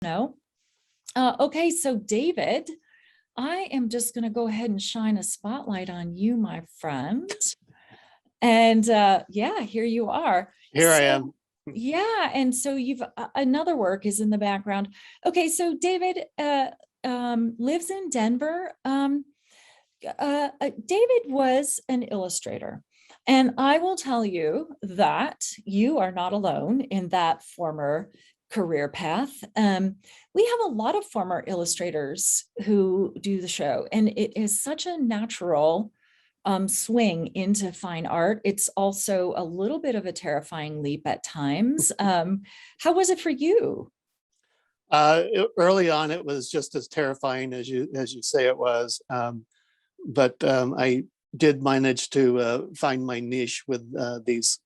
No. Okay, so David, I am just going to go ahead and shine a spotlight on you, my friend. And yeah, here you are. Here I am. Yeah, and so you've another work is in the background. Okay, so David lives in Denver. David was an illustrator. And I will tell you that you are not alone in that former career path. We have a lot of former illustrators who do the show, and it is such a natural swing into fine art. It's also a little bit of a terrifying leap at times. How was it for you? Early on, it was just as terrifying as you say it was, but I did manage to find my niche with these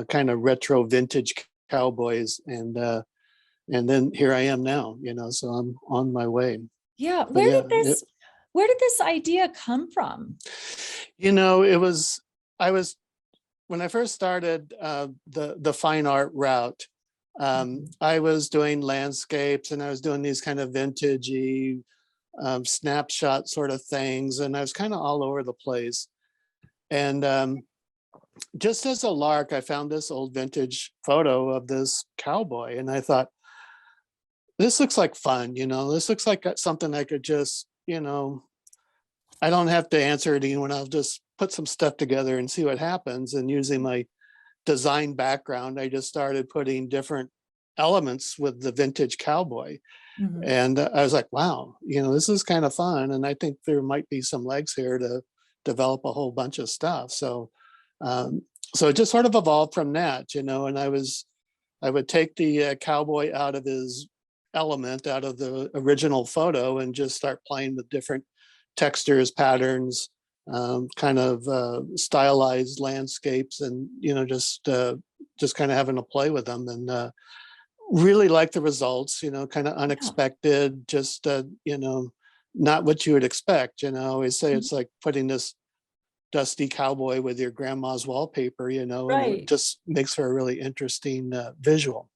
kind of retro vintage cowboys, and then here I am now. So I'm on my way. Yeah, But yeah, where did this idea come from? it was I was when I first started the fine art route. I was doing landscapes, and I was doing these kind of vintagey snapshot sort of things, and I was kind of all over the place. And just as a lark, I found this old vintage photo of this cowboy, and I thought, this looks like fun. This looks like something I could just, I don't have to answer to anyone. I'll just put some stuff together and see what happens. And using my design background, I just started putting different elements with the vintage cowboy. Mhm. And I was like, wow, this is kind of fun. And I think there might be some legs here to develop a whole bunch of stuff. So it just sort of evolved from that, and I would take the cowboy out of his element, out of the original photo, and just start playing with different textures, patterns, kind of stylized landscapes, and just kind of having a play with them, and really like the results. Kind of unexpected, just not what you would expect. I always say it's like putting this dusty cowboy with your grandma's wallpaper, and it Right. just makes for a really interesting visual.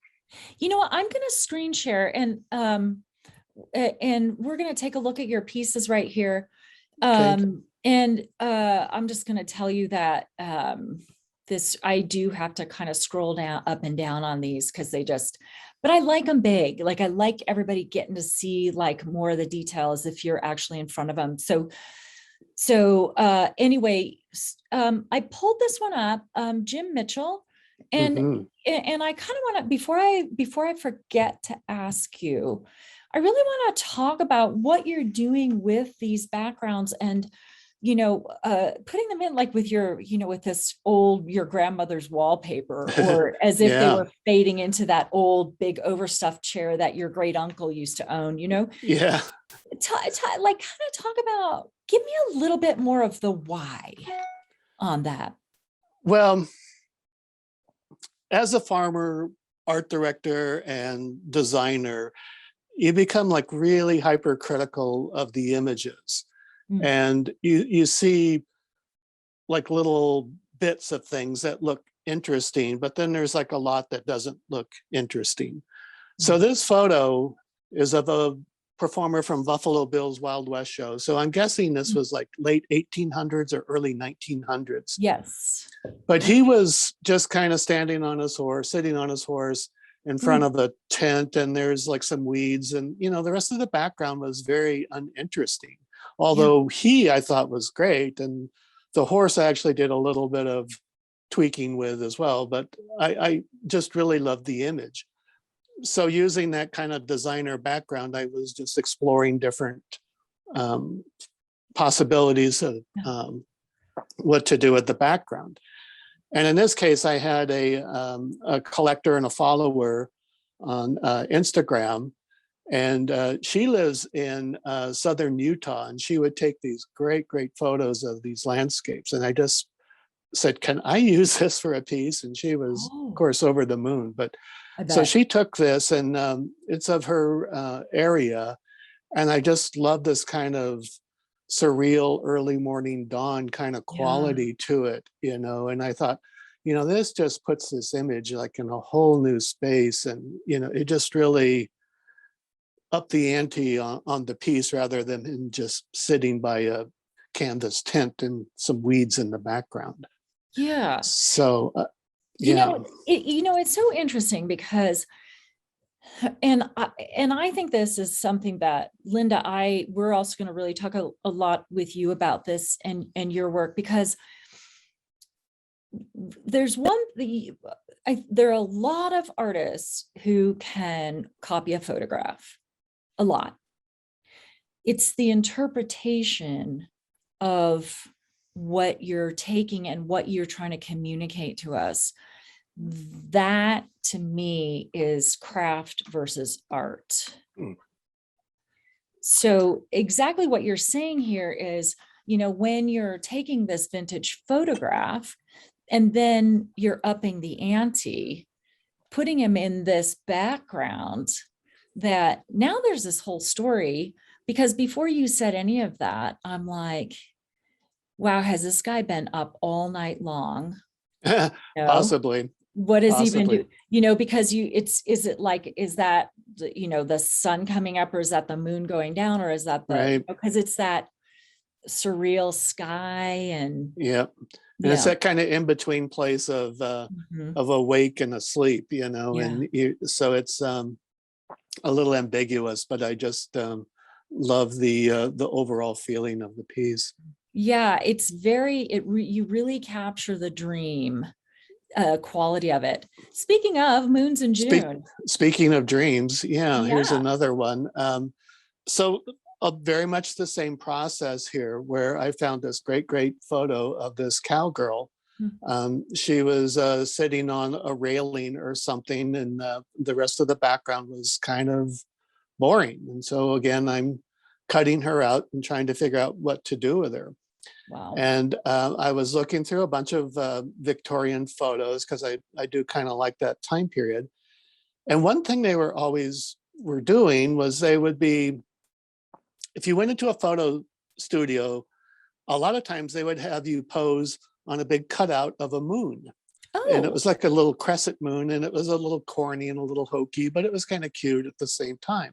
You know what? I'm going to screen share and we're going to take a look at your pieces right here. Okay. And I'm just going to tell you that this, I do have to kind of scroll down up and down on these because but I like them big. Like I like everybody getting to see like more of the details if you're actually in front of them. So anyway, I pulled this one up, Jim Mitchell, and Mm-hmm. and I kind of want to before I forget to ask you, I really want to talk about what you're doing with these backgrounds and putting them in like with with this your grandmother's wallpaper, or as if they Yeah. were fading into that old big overstuffed chair that your great uncle used to own. Yeah. Like kind of talk about, give me a little bit more of the why on that. Well, as a farmer, art director, and designer, you become like really hypercritical of the images. Mm. And you see like little bits of things that look interesting, but then there's like a lot that doesn't look interesting. So this photo is of a performer from Buffalo Bill's Wild West show. So I'm guessing this was like late 1800s or early 1900s. Yes. But he was just kind of standing on his horse, sitting on his horse in front of a tent, and there's like some weeds, and the rest of the background was very uninteresting. Yeah. Although I thought was great, and the horse I actually did a little bit of tweaking with as well, but I just really loved the image. So using that kind of designer background, I was just exploring different um, possibilities of what to do with the background. And in this case, I had a collector and a follower on Instagram, and she lives in southern Utah, and she would take these great photos of these landscapes. And I just said, can I use this for a piece? And she was, of course, over the moon. But so she took this, and it's of her area. And I just love this kind of surreal early morning dawn kind of quality to it, and I thought, this just puts this image like in a whole new space. And, it just really up the ante on the piece rather than in just sitting by a canvas tent and some weeds in the background. Yeah. So, You yeah. know, it's so interesting because, and I think this is something that Linda, we're also going to really talk a lot with you about this and your work, because there's there are a lot of artists who can copy a photograph, a lot. It's the interpretation of what you're taking and what you're trying to communicate to us. That to me is craft versus art. Mm. So exactly what you're saying here is, when you're taking this vintage photograph and then you're upping the ante, putting him in this background, that now there's this whole story. Because before you said any of that, I'm like, wow, has this guy been up all night long? Possibly. What does he even Possibly. do? Because is that, the sun coming up, or is that the moon going down, or is that Right. because it's that surreal sky and Yeah. And it's that kind of in between place of Mhm. awake and asleep, Yeah. and so it's a little ambiguous, but I just love the overall feeling of the piece. Yeah, it's you really capture the dream quality of it. Speaking of moons in Speak, June. Speaking of dreams, yeah, here's Yeah. another one. So very much the same process here, where I found this great photo of this cowgirl. She was sitting on a railing or something, and the rest of the background was kind of boring. And so again, I'm cutting her out and trying to figure out what to do with her. Wow. And I was looking through a bunch of Victorian photos because I do kind of like that time period. And one thing they were doing was they would be, if you went into a photo studio, a lot of times they would have you pose on a big cutout of a moon. And it Oh. was like a little crescent moon, and it was a little corny and a little hokey, but it was kind of cute at the same time.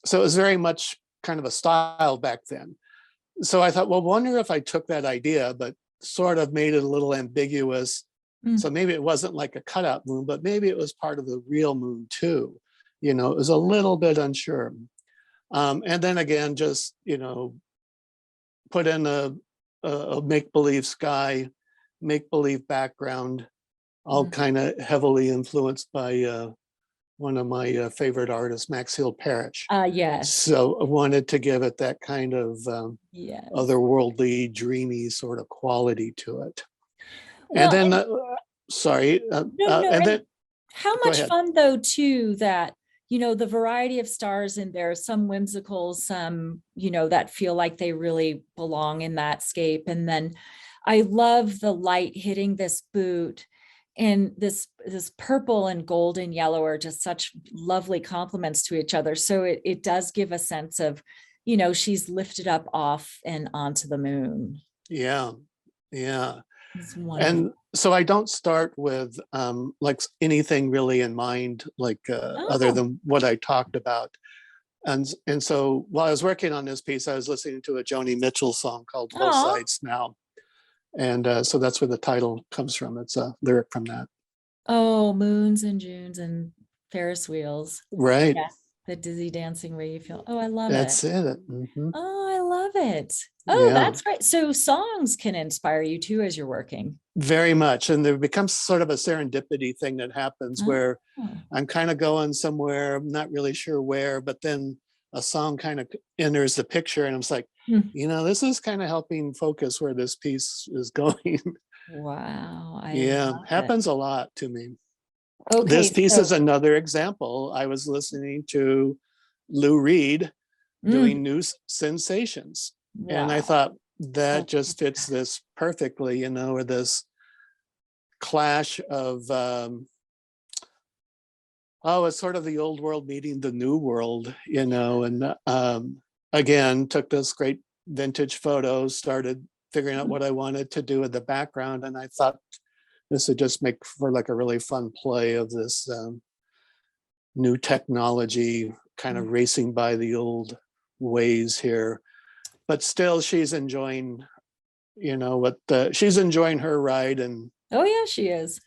So it was very much kind of a style back then. So I thought, well, wonder if I took that idea, but sort of made it a little ambiguous. So maybe it wasn't like a cutout moon, but maybe it was part of the real moon too. It was a little bit unsure. And then again, just, put in a make-believe sky, make-believe background, all kind of heavily influenced by one of my favorite artists, Max Hill Parrish. Yes. So I wanted to give it that kind of Yes. otherworldly, dreamy sort of quality to it. Well, And then, sorry, no, and then how go much ahead. fun though, too, that, the variety of stars in there, some whimsical, some, that feel like they really belong in that scape. And then I love the light hitting this boot, and this purple and gold and yellow are just such lovely complements to each other. So it does give a sense of, she's lifted up off and onto the moon. Yeah. Yeah. It's wonderful. And so I don't start with like anything really in mind, like other Oh. than what I talked about. And so while I was working on this piece, I was listening to a Joni Mitchell song called Both Oh. Sides Now. And so that's where the title comes from. It's a lyric from that. Oh, moons and Junes and Ferris wheels. Right. Yeah. The dizzy dancing where you feel, oh, I love it. That's it. Mm-hmm. Oh, I love it. Oh, Yeah. that's great. So songs can inspire you too as you're working. Very much. And there becomes sort of a serendipity thing that happens where Oh. I'm kind of going somewhere, I'm not really sure where, but then a song kind of enters the picture, and I'm like, this is kind of helping focus where this piece is going. Wow. I Yeah, love it. happens a lot to me. Okay. This piece is another example. I was listening to Lou Reed doing New Sensations. Wow. And I thought that just fits this perfectly, or this clash of, it's sort of the old world meeting the new world, and again, took those great vintage photos, started figuring out what I wanted to do with the background. And I thought this would just make for like a really fun play of this new technology kind of racing by the old ways here. But still, she's enjoying, she's enjoying her ride and Oh yeah, she is.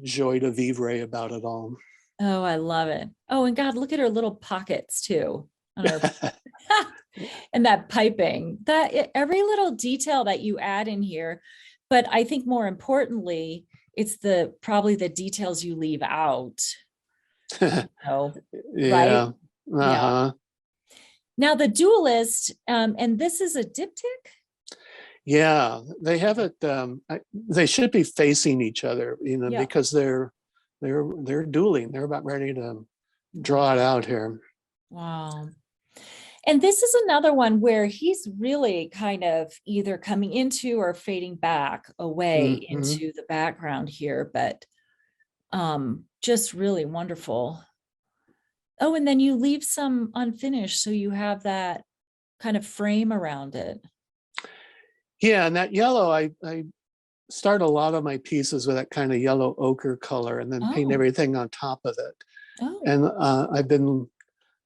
joie de vivre about it all. Oh, I love it. Oh, and God, look at her little pockets too on her and that piping. Every little detail that you add in here, but I think more importantly, it's probably the details you leave out. Oh, right? Yeah. Yeah. Uh-huh. Now the duelist, and this is a diptych. Yeah, they have it. They should be facing each other, Yeah. because they're dueling. They're about ready to draw it out here. Wow. And this is another one where he's really kind of either coming into or fading back away Mhm. into the background here, but just really wonderful. Oh, and then you leave some unfinished, so you have that kind of frame around it. Yeah, and that yellow, I start a lot of my pieces with that kind of yellow ochre color, and then paint Oh, everything on top of it. oh, And I've been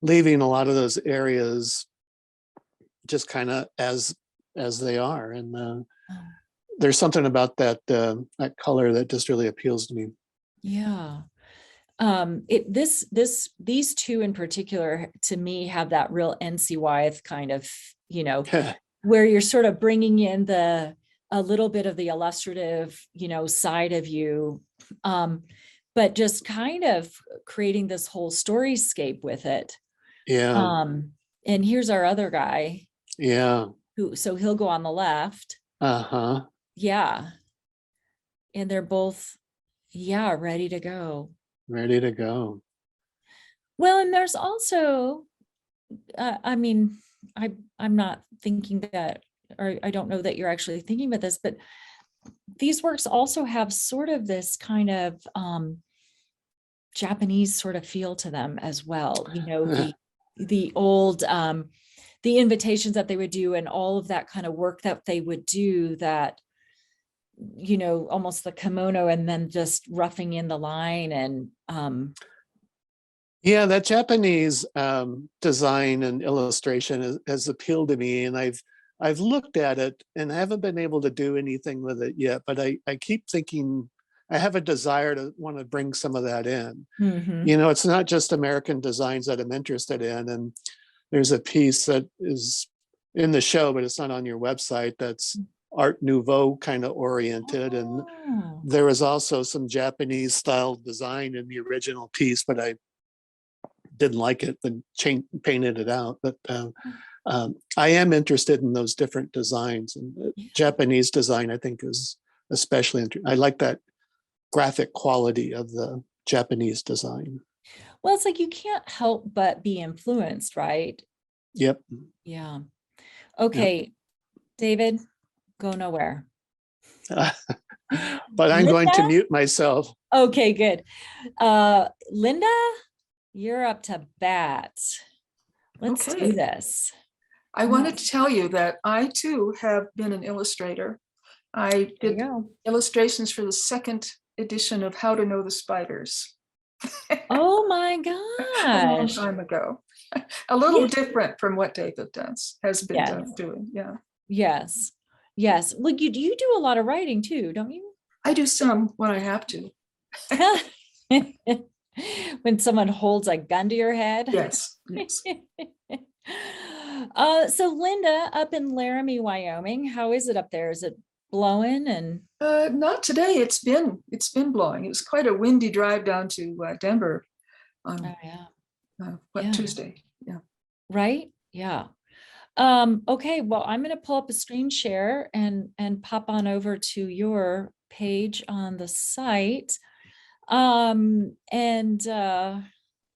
leaving a lot of those areas just kind of as they are, and oh, there's something about that color that just really appeals to me. yeah. These two in particular to me have that real NC Wyeth kind of, where you're sort of bringing in a little bit of the illustrative, side of you, but just kind of creating this whole storyscape with it. Yeah. And here's our other guy Yeah. so he'll go on the left. Uh-huh. Yeah. And they're both, yeah, ready to go. Ready to go. Well, and there's also, I'm not thinking that, or I don't know that you're actually thinking about this, but these works also have sort of this kind of Japanese sort of feel to them as well. The old, the invitations that they would do and all of that kind of work that they would do that, almost the kimono and then just roughing in the line and yeah, that Japanese design and illustration has appealed to me, and I've looked at it and I haven't been able to do anything with it yet, but I keep thinking I have a desire to want to bring some of that in. It's not just American designs that I'm interested in, and there's a piece that is in the show, but it's not on your website, that's Art Nouveau kind of oriented. And there was also some Japanese style design in the original piece, but I didn't like it and painted it out. But I am interested in those different designs, and Japanese design I think is especially interesting. I like that graphic quality of the Japanese design. Well, it's like you can't help but be influenced, right? Yep. Yeah. Okay, yep. David, go nowhere. But I'm going to mute myself. Okay, good. Linda, you're up to bat. Let's do this. I wanted to tell you that I too have been an illustrator. I did illustrations for the second edition of How to Know the Spiders. Oh my gosh. A long time ago. A little different from what David has been doing. Yeah. Yes. Yes. Well, you do a lot of writing too, don't you? I do some when I have to. When someone holds a gun to your head. Yes. So Linda, up in Laramie, Wyoming, how is it up there? Is it blowing? And not today. It's been blowing. It was quite a windy drive down to Denver on Tuesday. Yeah. Right. Yeah. Okay. Well, I'm going to pull up a screen share and pop on over to your page on the site. And let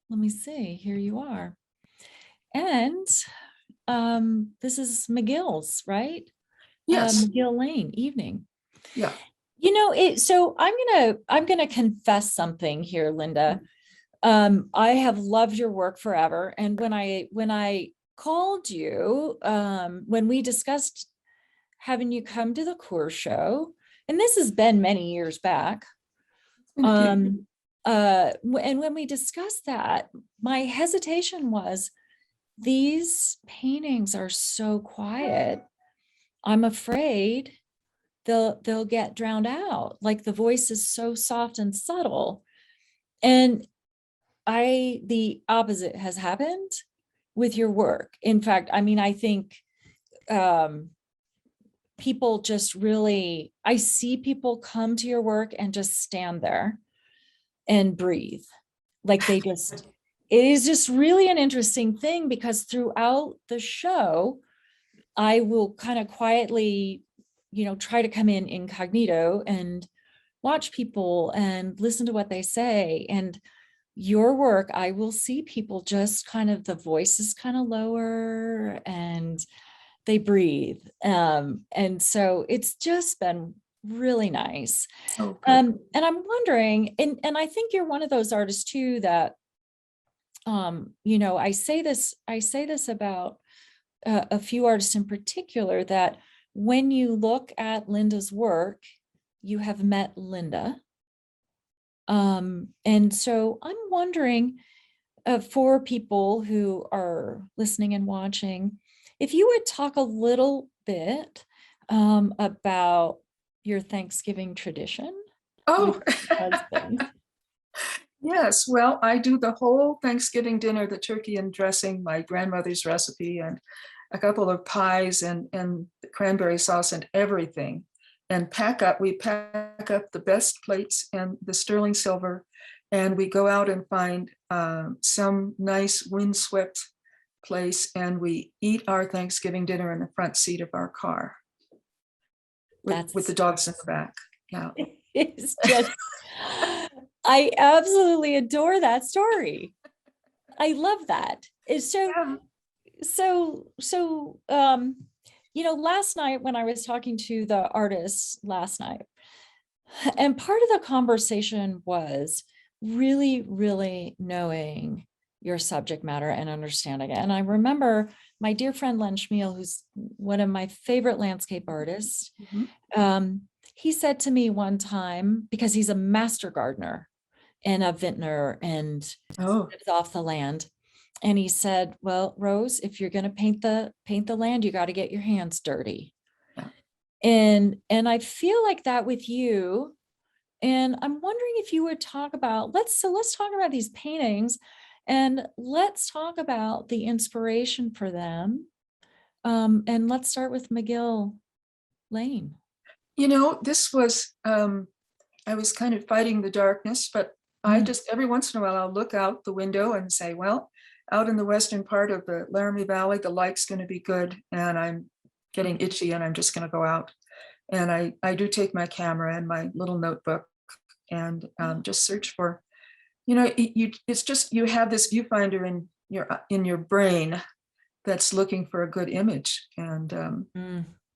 me see. Here you are. And this is McGill's, right? Yes. McGill Lane evening. Yeah. So I'm gonna confess something here, Linda. I have loved your work forever. And when I called you, when we discussed having you come to the Core Show, and this has been many years back, and when we discussed that, my hesitation was, these paintings are so quiet. I'm afraid they'll get drowned out. Like the voice is so soft and subtle. And the opposite has happened with your work. In fact, I mean, I think people just really, I see people come to your work and just stand there and breathe. Like they just, it is just really an interesting thing, because throughout the show, I will kind of quietly, try to come in incognito and watch people and listen to what they say. And your work, I will see people just kind of, the voice is kind of lower and they breathe. And so it's just been really nice. Oh, good. And I'm wondering, and I think you're one of those artists too, that, I say this about a few artists in particular, that when you look at Linda's work, you have met Linda. And so I'm wondering, for people who are listening and watching, if you would talk a little bit about your Thanksgiving tradition. Oh, with your husband. yes. Well, I do the whole Thanksgiving dinner, the turkey and dressing, my grandmother's recipe, and a couple of pies and cranberry sauce and everything. And we pack up the best plates and the sterling silver, and we go out and find some nice windswept place, and we eat our Thanksgiving dinner in the front seat of our car with the dogs in the back. Yeah. It's just, I absolutely adore that story. I love that. It's so, Yeah. last night when I was talking to the artists last night, and part of the conversation was really, really knowing your subject matter and understanding it. And I remember my dear friend Len Schmiel, who's one of my favorite landscape artists. Mhm. He said to me one time, because he's a master gardener and a vintner and lives off the land. And he said, well, Rose, if you're going to paint the land, you got to get your hands dirty. Yeah. And I feel like that with you. And I'm wondering if you would talk about, let's talk about these paintings, and let's talk about the inspiration for them. And let's start with McGill Lane. This was, I was kind of fighting the darkness, but I just, every once in a while, I'll look out the window and say, well, out in the western part of the Laramie Valley, the light's going to be good, and I'm getting itchy, and I'm just going to go out. And I do take my camera and my little notebook and just search for, it's just, you have this viewfinder in your brain that's looking for a good image. And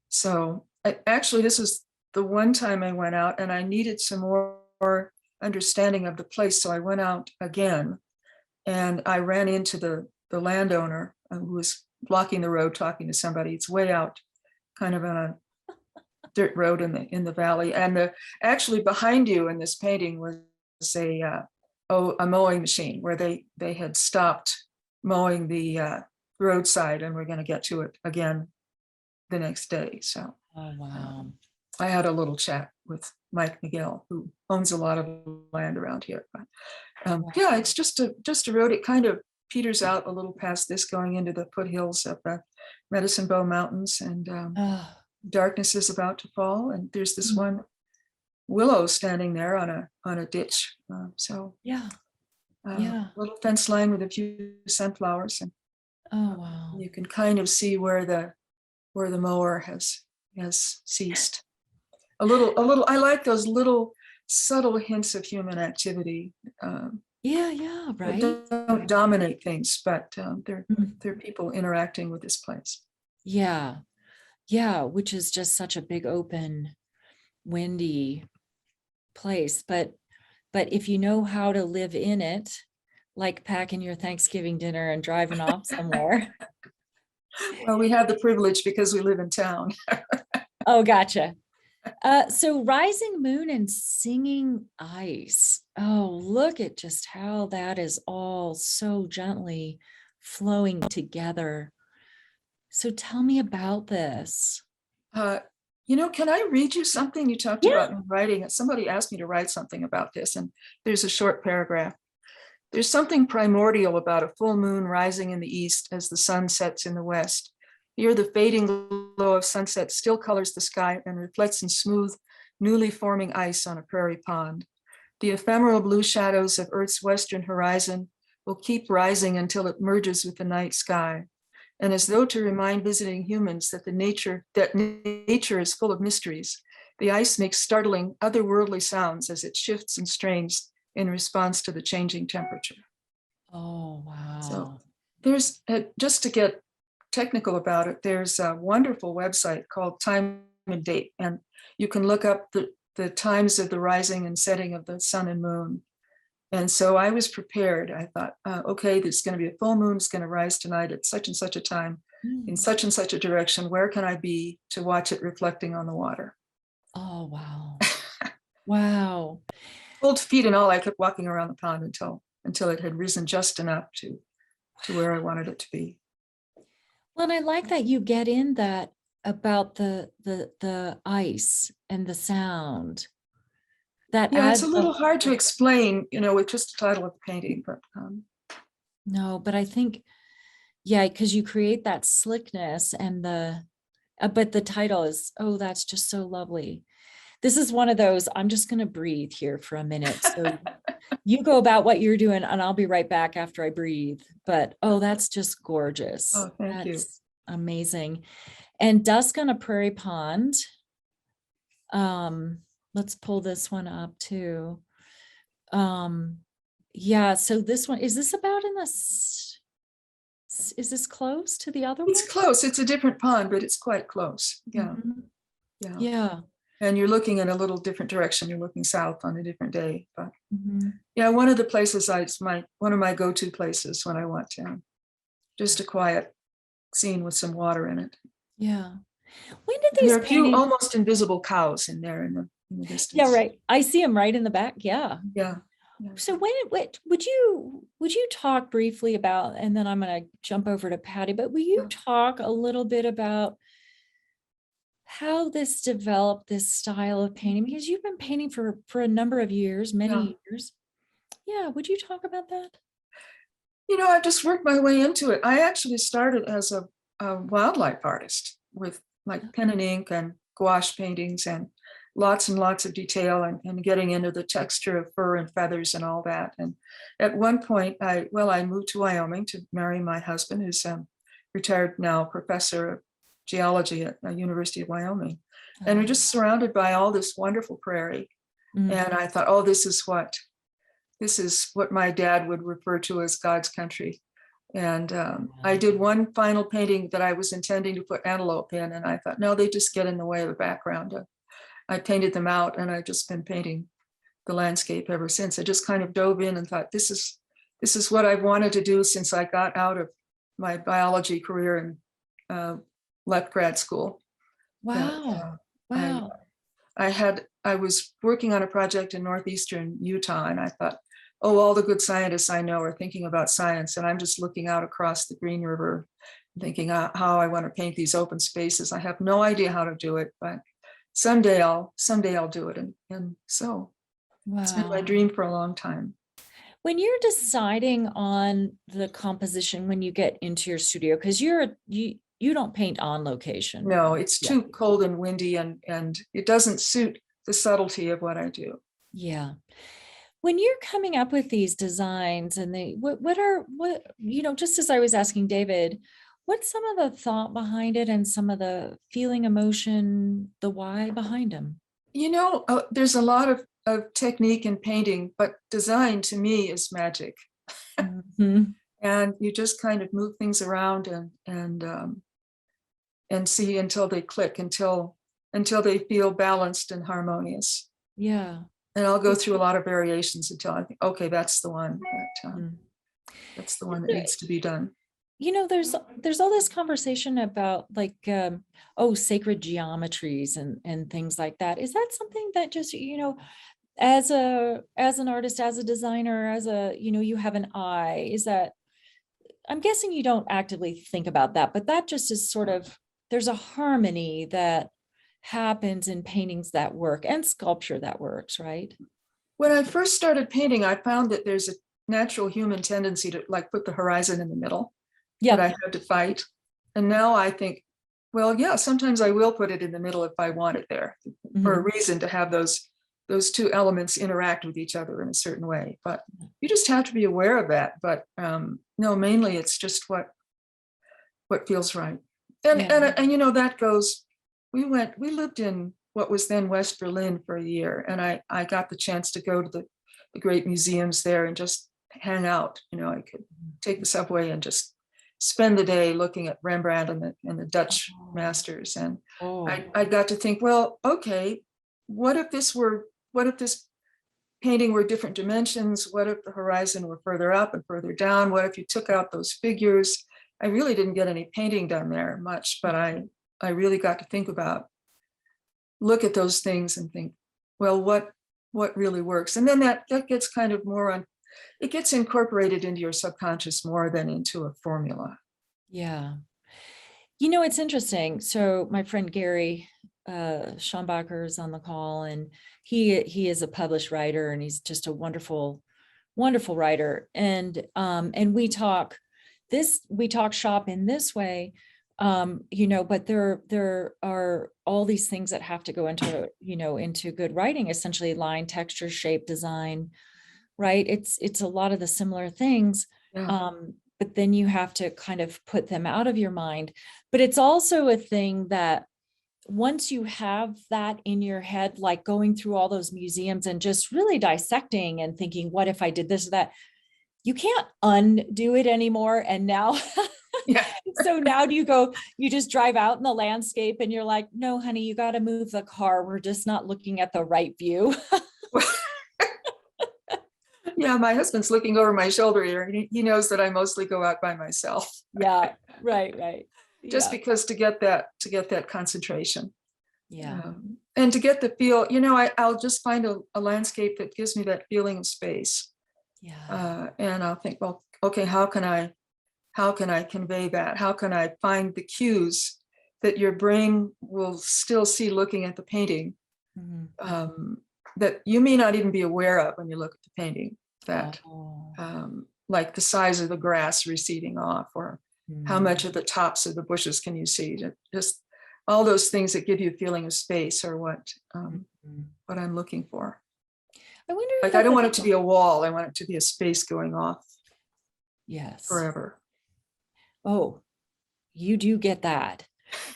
so actually, this is the one time I went out and I needed some more understanding of the place. So I went out again and I ran into the landowner who was blocking the road, talking to somebody. It's way out, kind of on a dirt road in the valley. And actually behind you in this painting was a mowing machine where they had stopped mowing the roadside, and we're going to get to it again the next day. So wow. I had a little chat with Mike McGill, who owns a lot of land around here. But yeah, it's just a road. It kind of peters out a little past this, going into the foothills of the Medicine Bow Mountains, and darkness is about to fall. And there's this one willow standing there on a ditch. Little fence line with a few sunflowers, and you can kind of see where the mower has ceased. A little. I like those little subtle hints of human activity. Right. Don't dominate things, but they're people interacting with this place. Yeah, which is just such a big, open, windy place. But if you know how to live in it, like packing your Thanksgiving dinner and driving off somewhere. Well, we have the privilege because we live in town. Oh, gotcha. So rising moon and singing ice. Oh, look at just how that is all so gently flowing together. So tell me about this. Uh, can I read you something you talked Yeah. about in writing? Somebody asked me to write something about this, and there's a short paragraph. There's something primordial about a full moon rising in the east as the sun sets in the west. Here, the fading glow of sunset still colors the sky and reflects in smooth, newly forming ice on a prairie pond. The ephemeral blue shadows of Earth's western horizon will keep rising until it merges with the night sky. And as though to remind visiting humans that nature is full of mysteries, the ice makes startling, otherworldly sounds as it shifts and strains in response to the changing temperature. Oh, So wow. there's, just to get technical about it, there's a wonderful website called Time and Date, and you can look up the times of the rising and setting of the sun and moon. And so I was prepared. I thought, okay, there's going to be a full moon. It's going to rise tonight at such and such a time in Mm. such and such a direction. Where can I be to watch it reflecting on the water? Oh, wow. Wow. Cold feet and all, I kept walking around the pond until it had risen just enough to where I wanted it to be. Well, and I like that you get in that about the ice and the sound that Yeah, it's a adds little hard to explain, with just the title of the painting, but no, but I think, yeah, because you create that slickness and but the title is, oh, that's just so lovely. This is one of those, I'm just going to breathe here for a minute. So you go about what you're doing and I'll be right back after I breathe. But, oh, that's just gorgeous. oh, thank you. That's amazing. And Dusk on a Prairie Pond. Let's pull this one up too. Yeah, so this one, is this about is this close to the other one? It's close. It's a different pond, but it's quite close. Yeah. Mhm. Yeah. Yeah. And you're looking in a little different direction. You're looking south on a different day. But Mhm. yeah, one of the places one of my go-to places when I want to, just a quiet scene with some water in it. Yeah. When did And these there are a few paintings? almost invisible cows in there in the distance. Yeah, right. I see them right in the back. Yeah. Yeah. Yeah. So what would you talk briefly about, and then I'm going to jump over to Patty, but will you Yeah. talk a little bit about how this developed, this style of painting? Because you've been painting for a number of years, many years. Yeah, would you talk about that? I've just worked my way into it. I actually started as a wildlife artist with like pen and ink and gouache paintings and lots of detail and getting into the texture of fur and feathers and all that. And at one point, I moved to Wyoming to marry my husband, who's a retired now professor of geology at the University of Wyoming. And we're just surrounded by all this wonderful prairie. Mm. And I thought, oh, this is what my dad would refer to as God's country. And I did one final painting that I was intending to put antelope in, and I thought, no, they just get in the way of the background. I painted them out, and I've just been painting the landscape ever since. I just kind of dove in and thought, this is what I've wanted to do since I got out of my biology career and left grad school. Wow. That, Wow. I was working on a project in northeastern Utah, and I thought, oh, all the good scientists I know are thinking about science, and I'm just looking out across the Green River, thinking how I want to paint these open spaces. I have no idea how to do it, but someday I'll do it. And so it's been my Wow. dream for a long time. When you're deciding on the composition, when you get into your studio, because you don't paint on location. No, it's Yeah. too cold and windy, and it doesn't suit the subtlety of what I do. Yeah. When you're coming up with these designs and just as I was asking David, what's some of the thought behind it and some of the feeling, emotion, the why behind them? There's a lot of technique in painting, but design to me is magic. Mhm. And you just kind of move things around and see until they click, until they feel balanced and harmonious. Yeah. And I'll go through a lot of variations until I think, okay, that's the one. That's the one that needs to be done. there's all this conversation about like, sacred geometries and things like that. Is that something that just, as an artist, as a designer, you have an eye, is that, I'm guessing you don't actively think about that, but that just is sort of, there's a harmony that happens in paintings that work and sculpture that works, right? When I first started painting, I found that there's a natural human tendency to like put the horizon in the middle that I Yeah. had to fight. And now I think, well, yeah, sometimes I will put it in the middle if I want it there for a Mhm. reason to have those two elements interact with each other in a certain way. But you just have to be aware of that. But no, mainly it's just what feels right. And Yeah. and that goes. We lived in what was then West Berlin for a year, and I got the chance to go to the great museums there and just hang out. I could take the subway and just spend the day looking at Rembrandt and the Dutch masters. And Oh, I got to think, well, okay, what if this painting were different dimensions? What if the horizon were further up and further down? What if you took out those figures? I really didn't get any painting done there much, but I really got to look at those things and think, well, what really works? And then that gets kind of more on, it gets incorporated into your subconscious more than into a formula. yeah. It's interesting. So my friend Gary Schombacher is on the call, and he is a published writer, and he's just a wonderful, wonderful writer. And we talk shop in this way, but there are all these things that have to go into good writing, essentially line, texture, shape, design, right? It's a lot of the similar things. Yeah. But then you have to kind of put them out of your mind. But it's also a thing that once you have that in your head, like going through all those museums and just really dissecting and thinking, what if I did this or that? You can't undo it anymore. And now, Yeah. so now you just drive out in the landscape and you're like, no, honey, you got to move the car. We're just not looking at the right view. Yeah, my husband's looking over my shoulder here, and he knows that I mostly go out by myself. Yeah, right. Just Yeah, because to get that concentration. yeah, And to get the feel, I'll just find a landscape that gives me that feeling of space. yeah. And I'll think, well, okay, how can I convey that? How can I find the cues that your brain will still see looking at the painting, Mhm. that you may not even be aware of when you look at the painting, that Oh, like the size of the grass receding off, or how mm, much of the tops of the bushes can you see? Just all those things that give you a feeling of space are mhm. what I'm looking for. I wonder if Like, I that's don't want it to be a wall. I want it to be a space going off yes. forever. Oh, you do get that.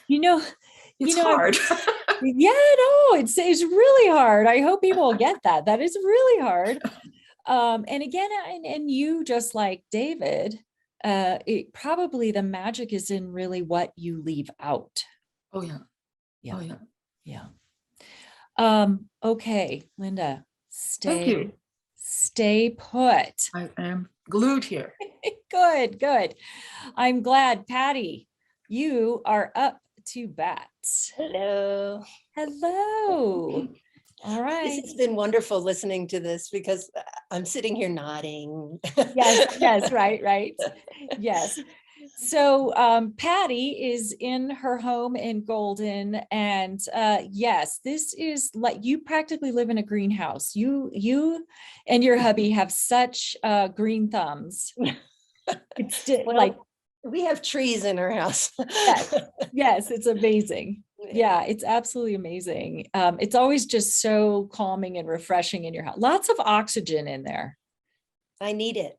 You know, It's I hard. yeah, no, it's really hard. I hope people will get that. That is really hard. And again, and you, just like David, it probably, the magic is in really what you leave out. Oh yeah. Yeah, Oh yeah. yeah. Okay, Linda, Thank you. stay put. I am glued here. Good. I'm glad. Patty, you are up to bat. Hello. Hello. All This right. has been wonderful listening to this, because I'm sitting here nodding. Yes, right. Yes. So Patty is in her home in Golden, and yes, this is like, you practically live in a greenhouse. You and your hubby have such green thumbs. It's still Well, like, we have trees in our house. yes, it's amazing. Yeah, it's absolutely amazing. It's always just so calming and refreshing in your house. Lots of oxygen in there. I need it.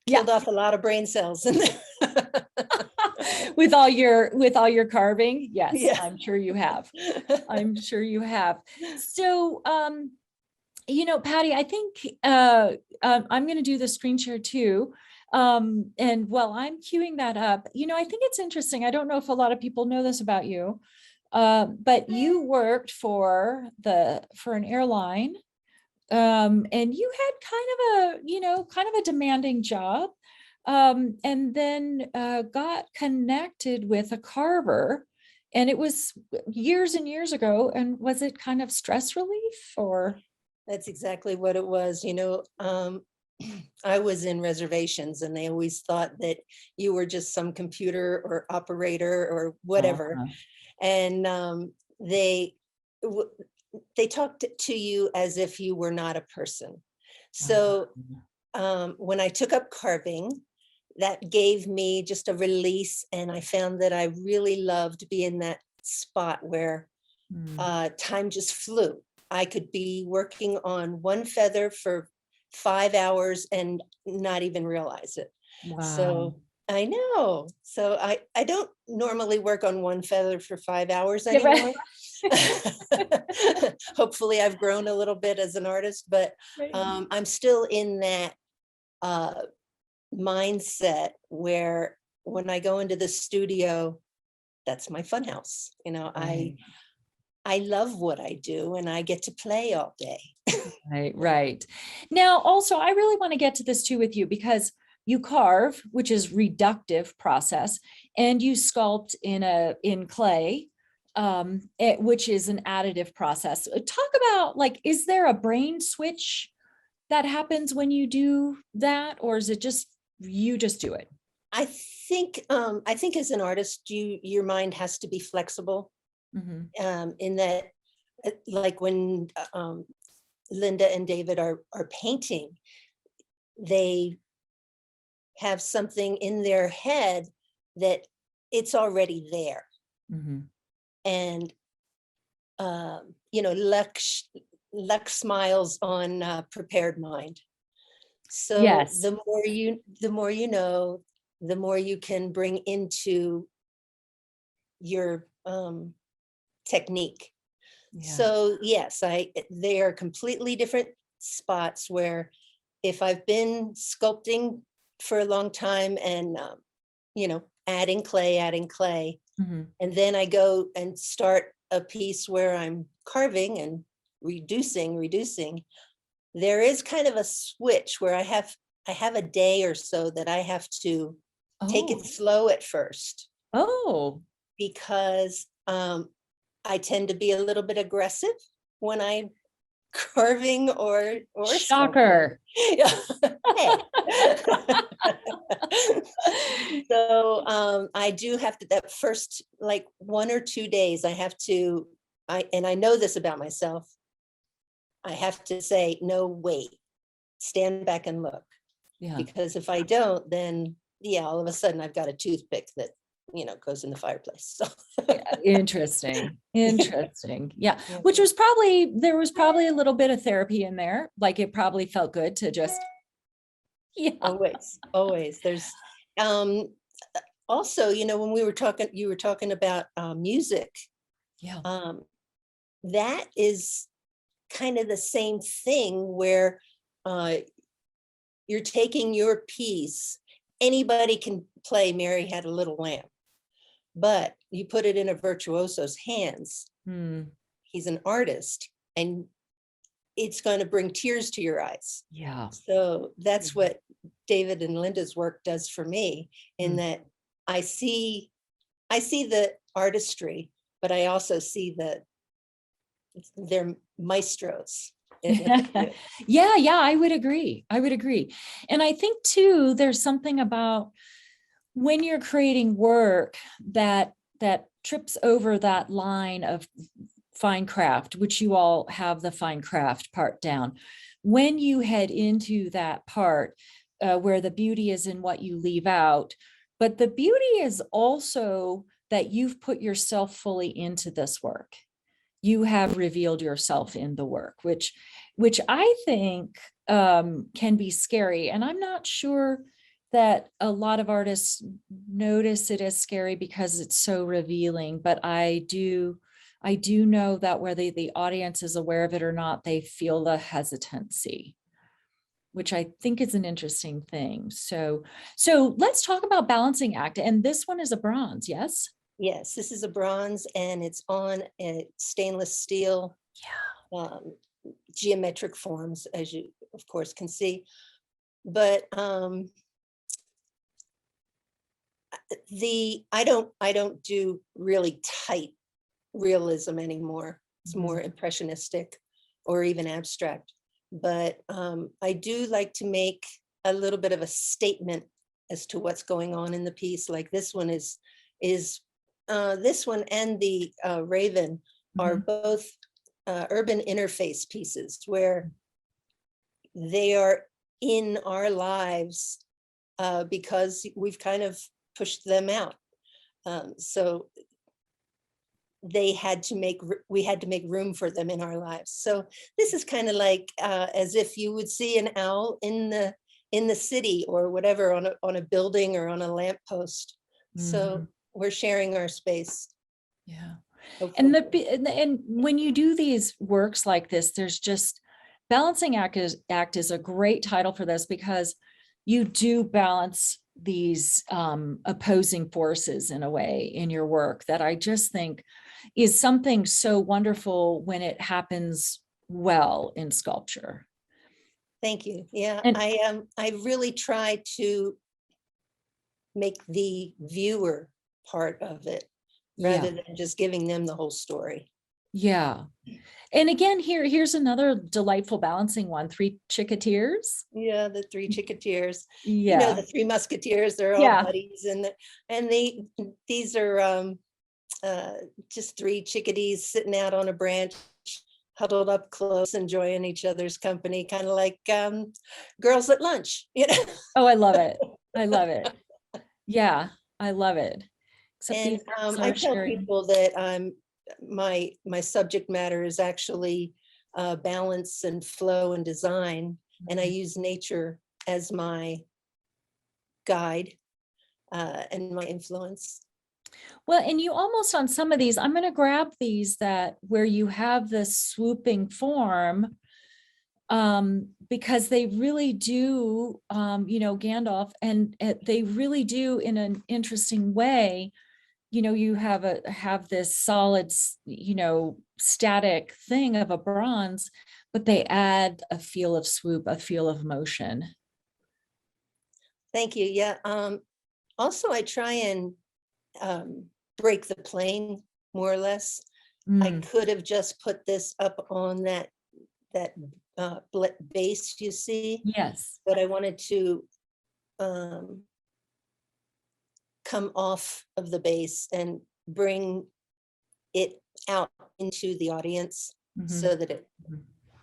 Yeah. Killed off a lot of brain cells in there. with all your carving. Yes, Yeah. I'm sure you have. I'm sure you have. So, Patty, I think I'm going to do the screen share too. And while I'm queuing that up, I think it's interesting. I don't know if a lot of people know this about you, but you worked for an airline, and you had kind of a demanding job. and then got connected with a carver. And it was years and years ago. And was it kind of stress relief or? That's exactly what it was. I was in reservations and they always thought that you were just some computer or operator or whatever. Uh-huh. And they talked to you as if you were not a person. So when I took up carving, that gave me just a release, and I found that I really loved being in that spot where time just flew. I could be working on one feather for 5 hours and not even realize it. Wow. So I know. So I don't normally work on one feather for 5 hours Yeah, right. anymore. Hopefully I've grown a little bit as an artist, but Right. I'm still in that mindset where when I go into the studio, that's my fun house. Right. I love what I do and I get to play all day. Right, right. Now, also, I really want to get to this too with you because you carve, which is reductive process, and you sculpt in clay, which is an additive process. Talk about is there a brain switch that happens when you do that, or is it just you just do it? I think as an artist, your mind has to be flexible. In that, like when Linda and David are painting, they have something in their head that it's already there. And luck smiles on prepared mind. So Yes. the more you know, the more you can bring into your technique. Yeah. So yes, they are completely different spots where if I've been sculpting for a long time and, adding clay, and then I go and start a piece where I'm carving and reducing, there is kind of a switch where I have a day or so that I have to take it slow at first. Oh. Because I tend to be a little bit aggressive when I'm carving or Shocker. So I do have to, that first 1 or 2 days, I have to, and I know this about myself, I have to say, no, wait, stand back and look. Yeah. Because if I don't, then all of a sudden I've got a toothpick that goes in the fireplace. So Interesting. Yeah. Yeah. Which was there was probably a little bit of therapy in there. It probably felt good to just, yeah. Always. There's also, when you were talking about music. Yeah. That is kind of the same thing where you're taking your piece. Anybody can play Mary Had a Little Lamb, but you put it in a virtuoso's hands. He's an artist, and it's going to bring tears to your eyes. Yeah. So that's what David and Linda's work does for me, in that I see the artistry, but I also see they're maestros. Yeah, I would agree. And I think too, there's something about when you're creating work that trips over that line of fine craft, which you all have the fine craft part down. When you head into that part where the beauty is in what you leave out, but the beauty is also that you've put yourself fully into this work. You have revealed yourself in the work, which I think can be scary. And I'm not sure that a lot of artists notice it as scary because it's so revealing, but I do know that whether the audience is aware of it or not, they feel the hesitancy, which I think is an interesting thing. So let's talk about balancing act. And this one is a bronze, yes? Yes, this is a bronze, and it's on a stainless steel. Geometric forms, as you of course can see. But I don't do really tight realism anymore. It's more impressionistic or even abstract. But I do like to make a little bit of a statement as to what's going on in the piece. Like this one is this one and the Raven are both urban interface pieces where they are in our lives because we've kind of pushed them out. So we had to make room for them in our lives. So this is kind of like as if you would see an owl in the city or whatever on a building or on a lamppost. So we're sharing our space. Yeah. Hopefully. And when you do these works like this, there's just balancing act is a great title for this, because you do balance these opposing forces in a way in your work that I just think is something so wonderful when it happens well in sculpture. Thank you. Yeah, And I really try to make the viewer part of it rather than just giving them the whole story. Yeah. And again, here's another delightful balancing one, 3 Chickateers. Yeah, the 3 Chickateers. Yeah. You know, the 3 Musketeers, they're all buddies, and these are just 3 chickadees sitting out on a branch, huddled up close, enjoying each other's company, kind of like girls at lunch, you know. Oh, I love it. I love it. Yeah, I love it. Except And these girls I are tell sharing. people that my subject matter is actually balance and flow and design, and I use nature as my guide and my influence. Well, and you almost on some of these, I'm going to grab these that where you have this swooping form, because they really do, Gandalf, and they really do in an interesting way. You have this solid, static thing of a bronze, but they add a feel of swoop, a feel of motion. Thank you. Yeah. Also, I try and break the plane more or less. I could have just put this up on that base you see, Yes. but I wanted to come off of the base and bring it out into the audience so that it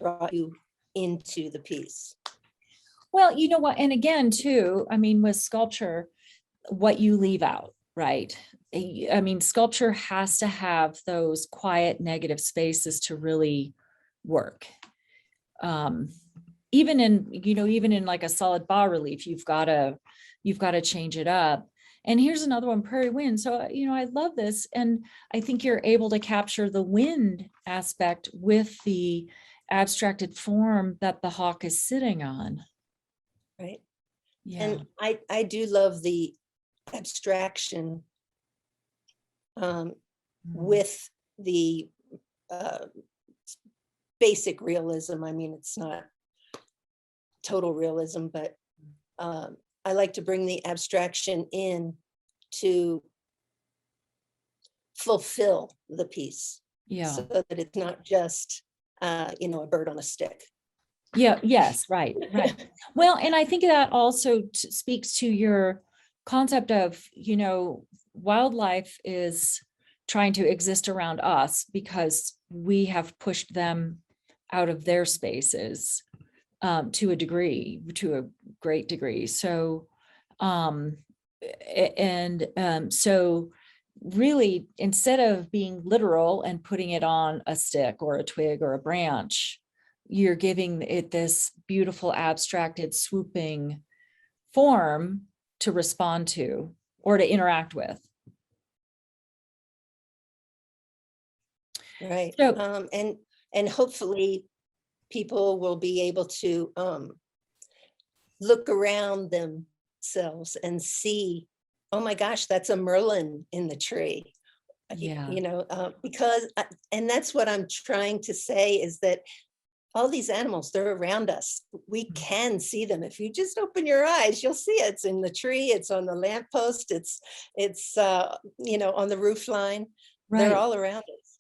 brought you into the piece. Well, you know what, and again, too, I mean, with sculpture, what you leave out, right? I mean, sculpture has to have those quiet negative spaces to really work. Even in like a solid bas relief, you've got to change it up. And here's another one, Prairie Wind. So, I love this. And I think you're able to capture the wind aspect with the abstracted form that the hawk is sitting on. Right. Yeah. And I do love the abstraction with the basic realism. I mean, it's not total realism, but I like to bring the abstraction in to fulfill the piece. Yeah. So that it's not just, a bird on a stick. Yeah. Yes. Right. Right. Well, and I think that also speaks to your concept of, wildlife is trying to exist around us because we have pushed them out of their spaces to a great degree. So, so really, instead of being literal and putting it on a stick or a twig or a branch, you're giving it this beautiful abstracted swooping form to respond to or to interact with. Right. So, And hopefully people will be able to look around themselves and see, oh my gosh, that's a Merlin in the tree. yeah. Because, and that's what I'm trying to say is that all these animals, they're around us. We can see them. If you just open your eyes, you'll see it. It's in the tree, it's on the lamppost, it's on the roof line. Right. They're all around us.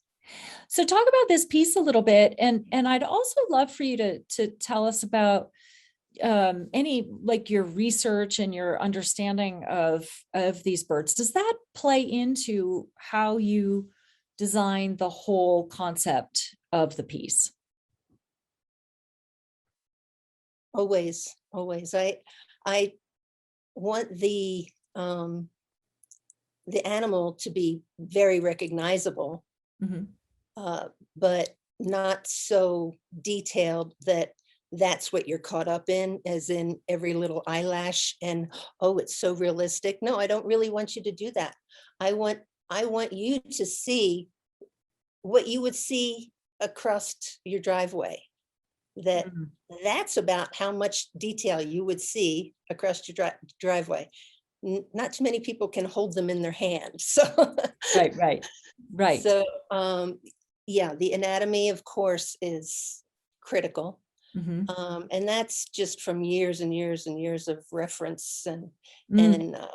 So talk about this piece a little bit, and I'd also love for you to tell us about any, like, your research and your understanding of these birds. Does that play into how you design the whole concept of the piece? Always, always. I want the animal to be very recognizable, Mhm. but not so detailed that that's what you're caught up in, as in every little eyelash and, oh, it's so realistic. No, I don't really want you to do that. I want you to see what you would see across your driveway. Mhm. That's about how much detail you would see across your driveway. Not too many people can hold them in their hand. So, Right. so yeah, the anatomy, of course, is critical. Mhm. And that's just from years and years and years of reference and Mm.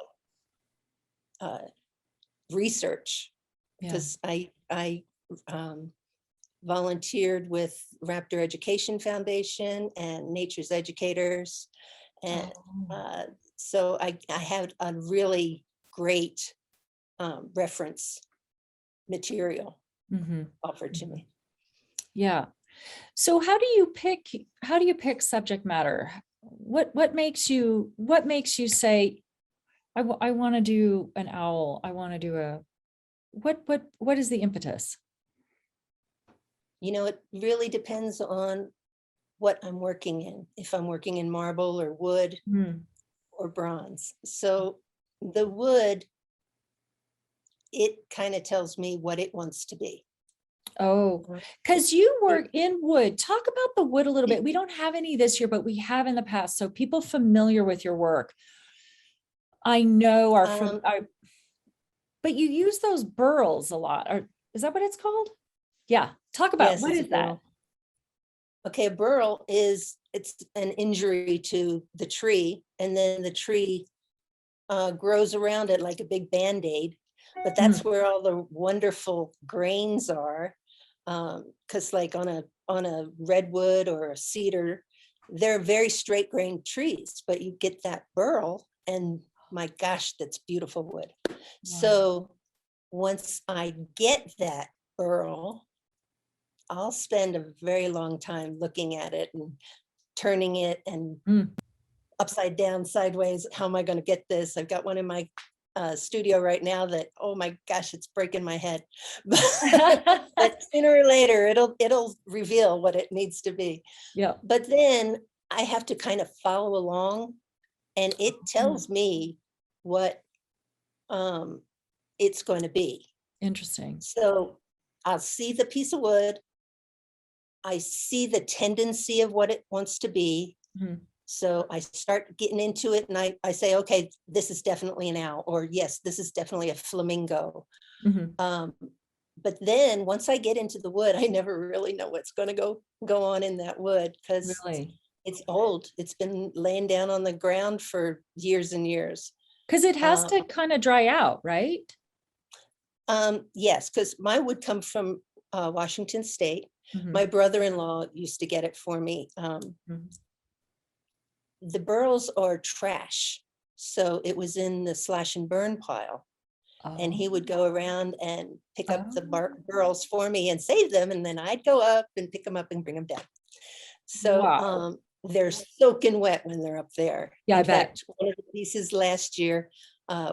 research. Yeah. Because I volunteered with Raptor Education Foundation and Nature's Educators. And Oh. so I had a really great reference material Mhm. offered to Mhm. me. Yeah. So how do you pick subject matter? What makes you say, I want to do an owl. I want to do what is the impetus? It really depends on what I'm working in. If I'm working in marble or wood Hmm. or bronze. So the wood, it kind of tells me what it wants to be. Oh, because you work in wood. Talk about the wood a little bit. We don't have any this year, but we have in the past. So people familiar with your work, I know but you use those burls a lot. Or is that what it's called? Yeah. Talk about, Yes, what it's a is that? burl. Okay, a burl it's an injury to the tree, and then the tree grows around it like a big Band-Aid. But that's Mm. where all the wonderful grains are. Because like on a redwood or a cedar, they're very straight grained trees, but you get that burl, and my gosh, that's beautiful wood. Wow. So once I get that burl, I'll spend a very long time looking at it and turning it and Mm. upside down, sideways. How am I going to get this? I've got one in my studio right now that, oh my gosh, it's breaking my head. But sooner or later, it'll reveal what it needs to be. Yeah. But then I have to kind of follow along, and it tells me what it's going to be. Interesting. So I'll see the piece of wood. I see the tendency of what it wants to be. Mhm. So I start getting into it, and I say, okay, this is definitely an owl, or yes, this is definitely a flamingo. Mhm. But then once I get into the wood, I never really know what's going to go on in that wood, because Really? it's old. It's been laying down on the ground for years and years. Because it has to kind of dry out, right? Yes, because my wood come from Washington State. Mhm. My brother-in-law used to get it for me. Mhm. The burls are trash. So it was in the slash and burn pile. And he would go around and pick up the Oh. burls for me and save them. And then I'd go up and pick them up and bring them down. So Wow. they're soaking wet when they're up there. Yeah, I In bet. fact, one of the pieces last year,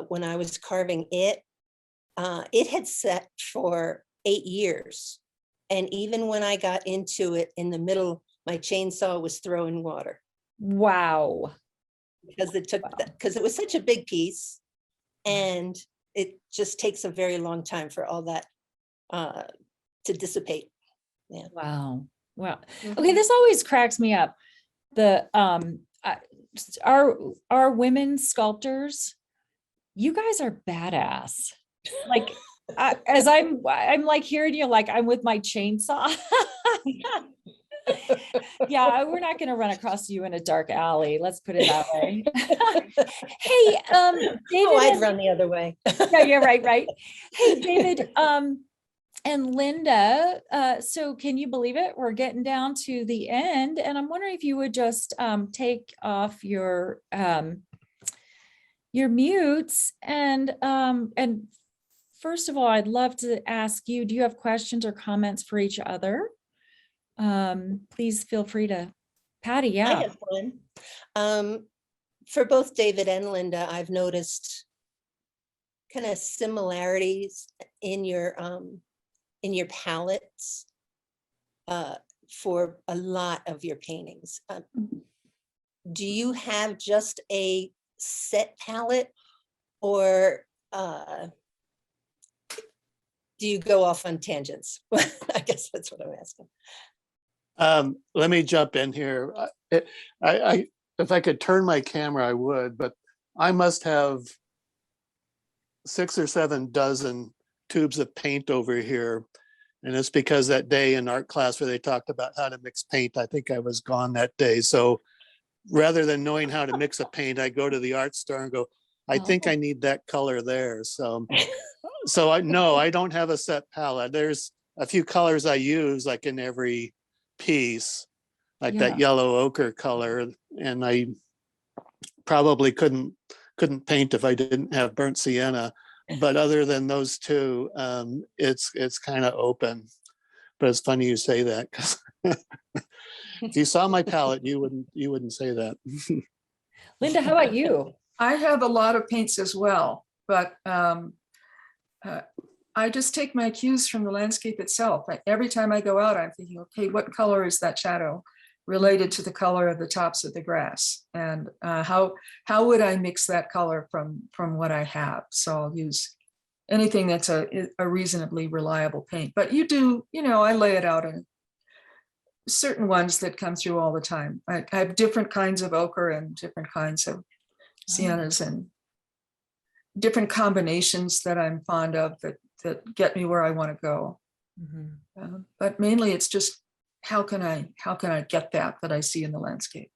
when I was carving it, it had set for 8 years. And even when I got into it in the middle, my chainsaw was throwing water. Wow. Because Wow. because it was such a big piece, and it just takes a very long time for all that to dissipate. Yeah. Wow. Wow. Mhm. Okay, this always cracks me up. The our women sculptors, you guys are badass. Like, as I'm like hearing you, like I'm with my chainsaw. Yeah, we're not going to run across you in a dark alley. Let's put it that way. Hey, David. Oh, I'd run the other way. Yeah, right. Hey, David, and Linda, so can you believe it? We're getting down to the end, and I'm wondering if you would just take off your mutes, and first of all, I'd love to ask you, do you have questions or comments for each other? Please feel free to. Patty, yeah. I have one. For both David and Linda, I've noticed kind of similarities in your palettes for a lot of your paintings. Do you have just a set palette, or do you go off on tangents? I guess that's what I'm asking. Let me jump in here. If I could turn my camera, I would, but I must have 6 or 7 dozen tubes of paint over here. And it's because that day in art class where they talked about how to mix paint, I think I was gone that day. So rather than knowing how to mix a paint, I go to the art store and go, I think I need that color there. So I don't have a set palette. There's a few colors I use like in every piece, like that yellow ochre color, and I probably couldn't paint if I didn't have burnt sienna. But other than those two, it's kind of open. But it's funny you say that, because if you saw my palette, you wouldn't say that. Linda, how about you? I have a lot of paints as well, but I just take my cues from the landscape itself. Like every time I go out, I'm thinking, okay, what color is that shadow related to the color of the tops of the grass? And how would I mix that color from what I have? So I'll use anything that's a reasonably reliable paint. But I lay it out in certain ones that come through all the time. I have different kinds of ochre and different kinds of siennas and different combinations that I'm fond of that get me where I want to go. But mainly it's just how can I get that I see in the landscape.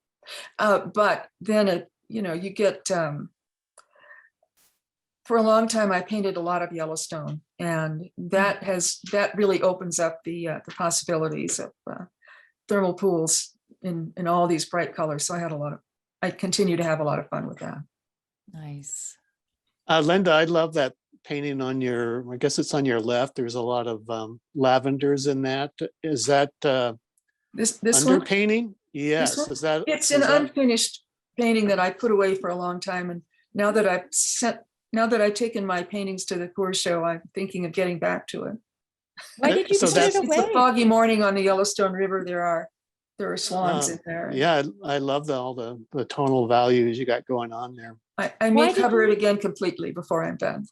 But then you get for a long time I painted a lot of Yellowstone, and that really opens up the possibilities of thermal pools in all these bright colors. So I continue to have a lot of fun with that. Nice. Linda, I love that painting on I guess it's on your left. There's a lot of lavenders in that. Is that this underpainting? Yes. It's an unfinished painting that I put away for a long time. And now that I've taken my paintings to the Coors show, I'm thinking of getting back to it. Why did you put it away? It's a foggy morning on the Yellowstone River. There are swans in there. Yeah, I love all the tonal values you got going on there. I may cover it again completely before I'm done.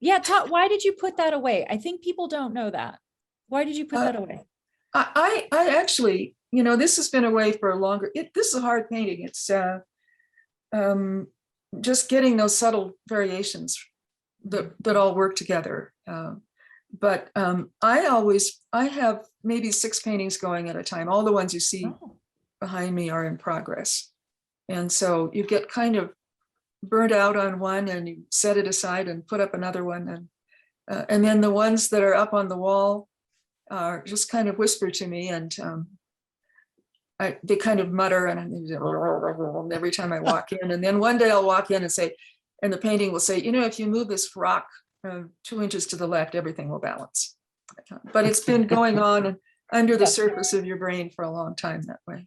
Yeah, why did you put that away? I think people don't know that. Why did you put that away? I actually, this has been away for a longer. This is a hard painting. It's just getting those subtle variations that all work together. But I have maybe 6 paintings going at a time. All the ones you see behind me are in progress. And so you get kind of burnt out on one and you set it aside and put up another one. And then the ones that are up on the wall are just kind of whisper to me, and they kind of mutter and every time I walk in. And then one day I'll walk in and say, and the painting will say, if you move this rock 2 inches to the left, everything will balance. But it's been going on under the surface of your brain for a long time that way.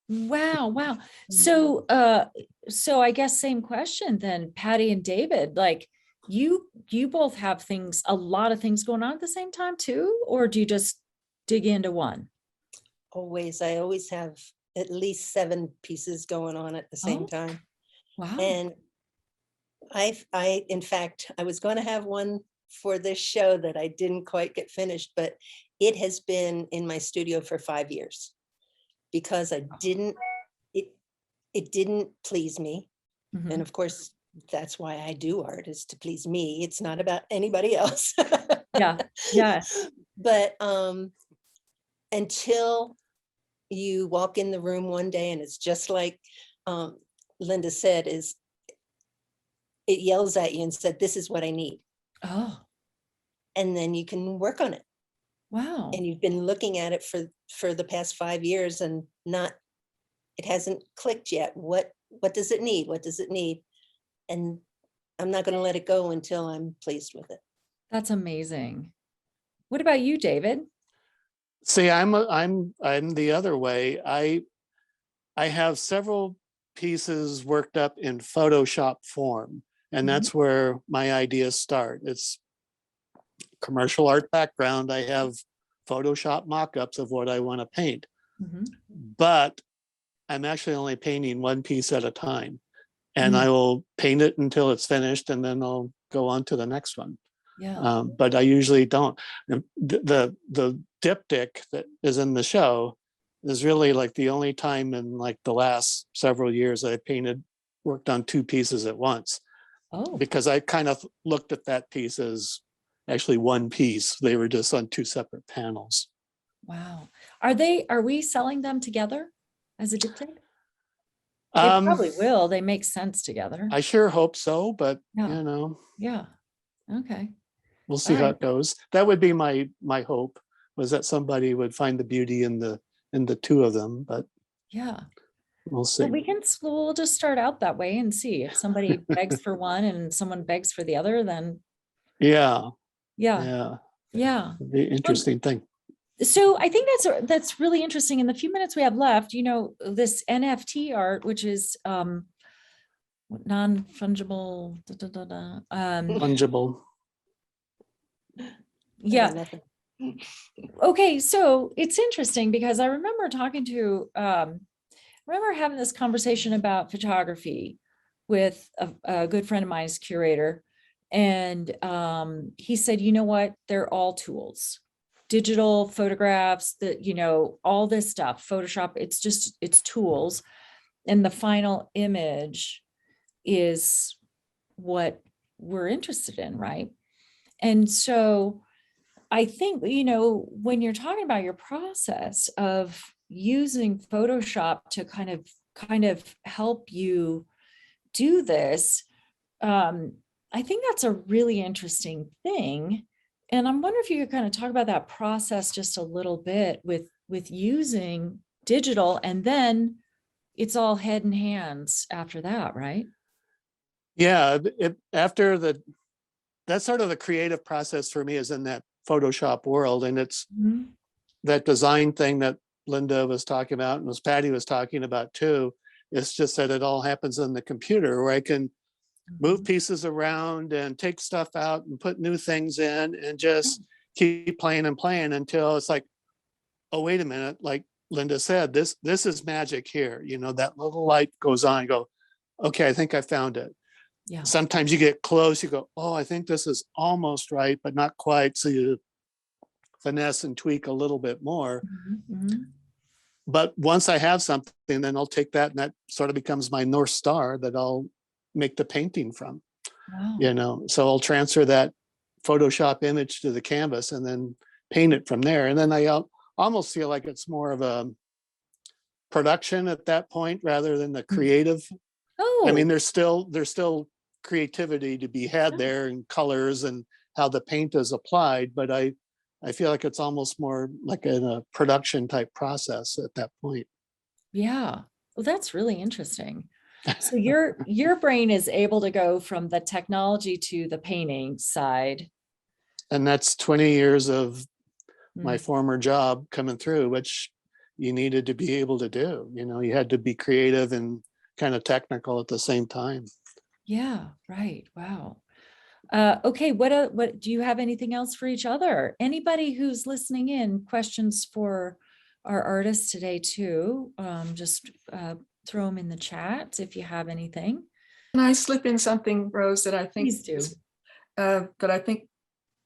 Wow. So I guess same question then, Patty and David, like you both have a lot of things going on at the same time too, or do you just dig into one? I always have at least 7 pieces going on at the same time. Wow. And in fact, I was going to have one for this show that I didn't quite get finished, but it has been in my studio for 5 years because it didn't please me. Mm-hmm. And of course, that's why I do art, is to please me. It's not about anybody else. Yeah. But until you walk in the room one day and it's just like Linda said, is it yells at you and said, this is what I need. Oh, And then you can work on it. wow. And you've been looking at it for the past 5 years and it hasn't clicked yet. What does it need? What does it need? And I'm not going to let it go until I'm pleased with it. That's amazing. What about you, David? See, I'm the other way. I have several pieces worked up in Photoshop form, and that's where my ideas start. It's commercial art background. I have Photoshop mock-ups of what I want to paint, but I'm actually only painting one piece at a time, and I will paint it until it's finished, and then I'll go on to the next one. Yeah. But I usually don't. The diptych that is in the show is really like the only time in like the last several years I worked on two pieces at once. Oh, Because I kind of looked at that piece as actually one piece. They were just on two separate panels. wow. Are we selling them together as a diptych? They probably will. They make sense together. I sure hope so, but Yeah. you know, Yeah. Okay. we'll see All how right. it goes. That would be my hope, was that somebody would find the beauty in the two of them, but Yeah. we'll see. Well, we'll just start out that way and see if somebody begs for one and someone begs for the other, then Yeah, yeah. it'd be an interesting thing. So I think that's really interesting. In the few minutes we have left, this NFT art, which is non-fungible, Fungible. yeah. Nothing. Okay, so it's interesting because I remember having this conversation about photography with a good friend of mine's curator. And he said, you know what, they're all tools, digital photographs, all this stuff, Photoshop, it's tools. And the final image is what we're interested in, right? And so I think, when you're talking about your process of using Photoshop to kind of help you do this, I think that's a really interesting thing. And I'm wondering if you could kind of talk about that process just a little bit with using digital, and then it's all head and hands after that, right? Yeah, that's sort of the creative process for me, is in that Photoshop world. And it's that design thing that Linda was talking about and Patty was talking about too. It's just that it all happens in the computer, where I can move pieces around and take stuff out and put new things in and just keep playing and playing until it's like, oh, wait a minute, like Linda said, this is magic here. That little light goes on, you go, okay, I think I found it. Yeah. Sometimes you get close, you go, oh, I think this is almost right, but not quite. So you finesse and tweak a little bit more. But once I have something, then I'll take that, and that sort of becomes my North Star that I'll make the painting from. Wow. So I'll transfer that Photoshop image to the canvas and then paint it from there. And then I almost feel like it's more of a production at that point rather than the creative. Oh, I mean, there's still creativity to be had there, and colors and how the paint is applied, but I feel like it's almost more like a production type process at that point. yeah. Well, that's really interesting. So your brain is able to go from the technology to the painting side. And that's 20 years of my former job coming through, which you needed to be able to do. You had to be creative and kind of technical at the same time. Yeah, right. Wow. Okay, what do you have anything else for each other? Anybody who's listening in, questions for our artists today too? Just throw them in the chat if you have anything. Can I slip in something, Rose, that I think Please do. that I think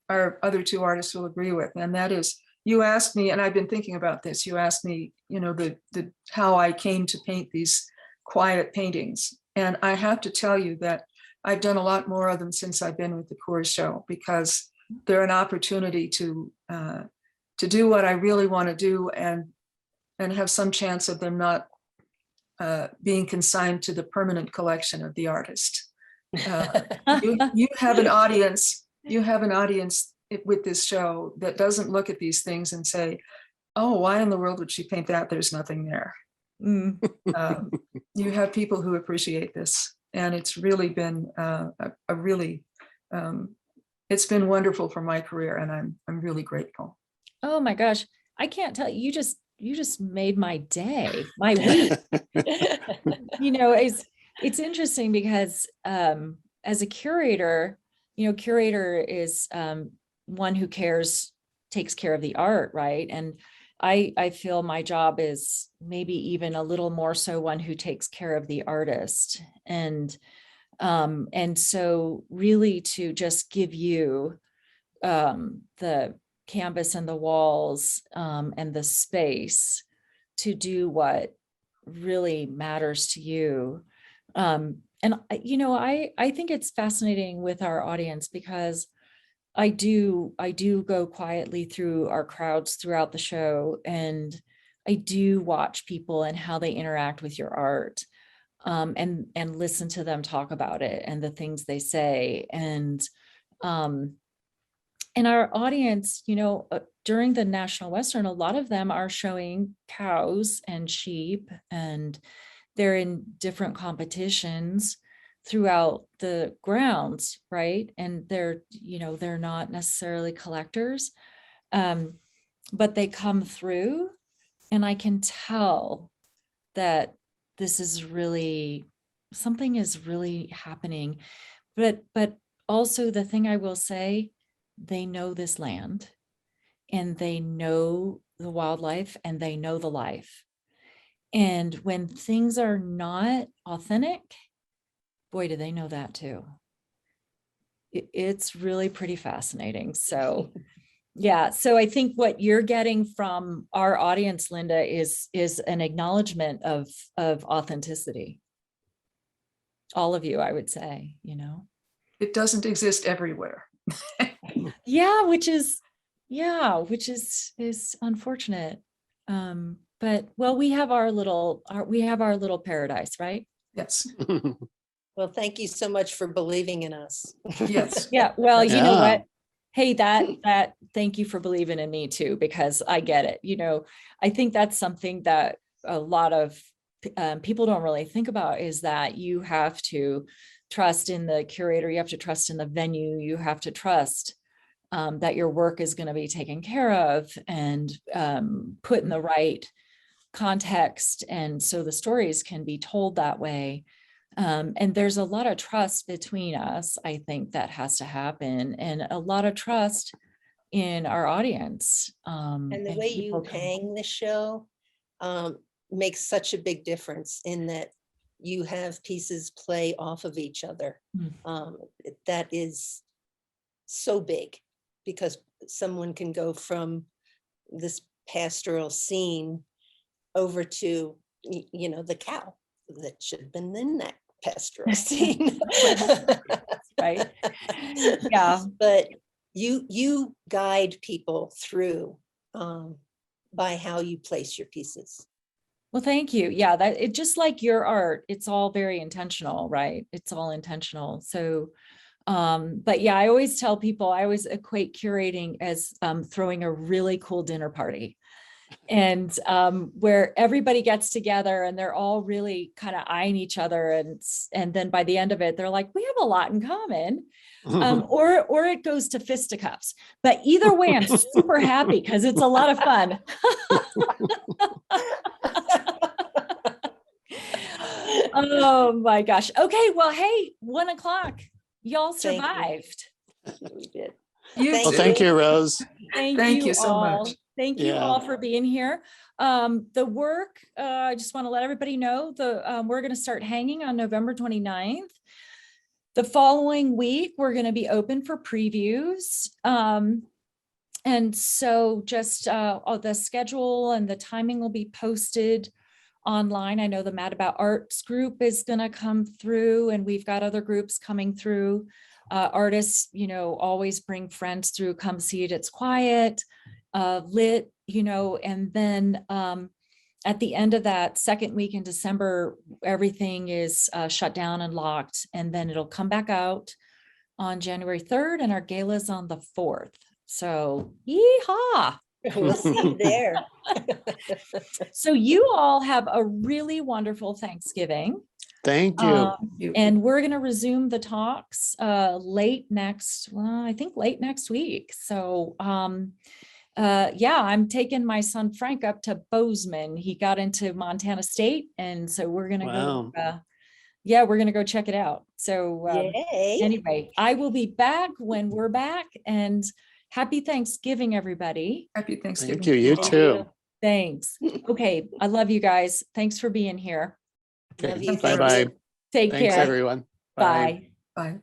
our other two artists will agree with, and that is, you asked me, and I've been thinking about this. You asked me, the how I came to paint these quiet paintings, and I have to tell you that I've done a lot more of them since I've been with the Coors Show, because they're an opportunity to do what I really want to do, and and have some chance of them not being consigned to the permanent collection of the artist. You have an audience. You have an audience with this show that doesn't look at these things and say, "Oh, why in the world would she paint that? There's nothing there." You have people who appreciate this, and it's really been a really it's been wonderful for my career, and I'm really grateful. Oh my gosh, I can't tell you, you just made my day, my week. It's interesting because as a curator, curator is one who takes care of the art, right? And I feel my job is maybe even a little more so one who takes care of the artist. And so really to just give you the canvas and the walls and the space to do what really matters to you. I think it's fascinating with our audience because I do go quietly through our crowds throughout the show, and I do watch people and how they interact with your art, and listen to them talk about it and the things they say. And our audience, during the National Western, a lot of them are showing cows and sheep, and they're in different competitions throughout the grounds, right? And they're not necessarily collectors, but they come through, and I can tell that this is really, something is really happening. But also the thing I will say, they know this land, and they know the wildlife, and they know the life. And when things are not authentic, boy, do they know that too. It's really pretty fascinating. So yeah, so I think what you're getting from our audience, Linda, is an acknowledgement of authenticity. All of you, I would say, It doesn't exist everywhere. Yeah, which is unfortunate. But well, we have our little paradise, right? Yes. Well, thank you so much for believing in us. Yes. Yeah, well, you know Yeah. what? Hey, that thank you for believing in me too, because I get it. I think that's something that a lot of people don't really think about, is that you have to trust in the curator, you have to trust in the venue, you have to trust that your work is going to be taken care of and put in the right context. And so the stories can be told that way. And there's a lot of trust between us, I think, that has to happen, and a lot of trust in our audience. And the way you hang the show makes such a big difference in that you have pieces play off of each other. That is so big, because someone can go from this pastoral scene over to, the cow that should have been in that pastoral scene. Right. Yeah. But you guide people through by how you place your pieces. Well, thank you. Yeah, that it just like your art, it's all very intentional, right? It's all intentional. So but yeah, I always tell people, I always equate curating as throwing a really cool dinner party, and where everybody gets together and they're all really kind of eyeing each other, and then by the end of it, they're like, we have a lot in common. Or it goes to fisticuffs. But either way, I'm super happy because it's a lot of fun. Oh my gosh. Okay, well, hey, 1 o'clock. Y'all survived. We did. Well, thank you, Rose. Thank you so all. much. Thank you all for being here. The work, I just want to let everybody know, we're going to start hanging on November 29th. The following week, we're going to be open for previews. And so just the schedule and the timing will be posted online. I know the Mad About Arts group is going to come through, and we've got other groups coming through. Artists, always bring friends through, come see it. It's quiet, lit, and then at the end of that second week in December, everything is shut down and locked, and then it'll come back out on January 3rd, and our gala is on the 4th. So, yeehaw. We'll see you there. So you all have a really wonderful Thanksgiving. Thank you. And we're going to resume the talks late next week. So yeah, I'm taking my son Frank up to Bozeman. He got into Montana State, and so we're going to Wow. go. Yeah, we're going to go check it out. So Yay. anyway, I will be back when we're back, and happy Thanksgiving, everybody. Happy Thanksgiving. Thank you. You Thank too. you. Thanks. Okay. I love you guys. Thanks for being here. Love Okay. you. Bye Thank bye. you. Take Thanks, care. everyone. Bye. Bye.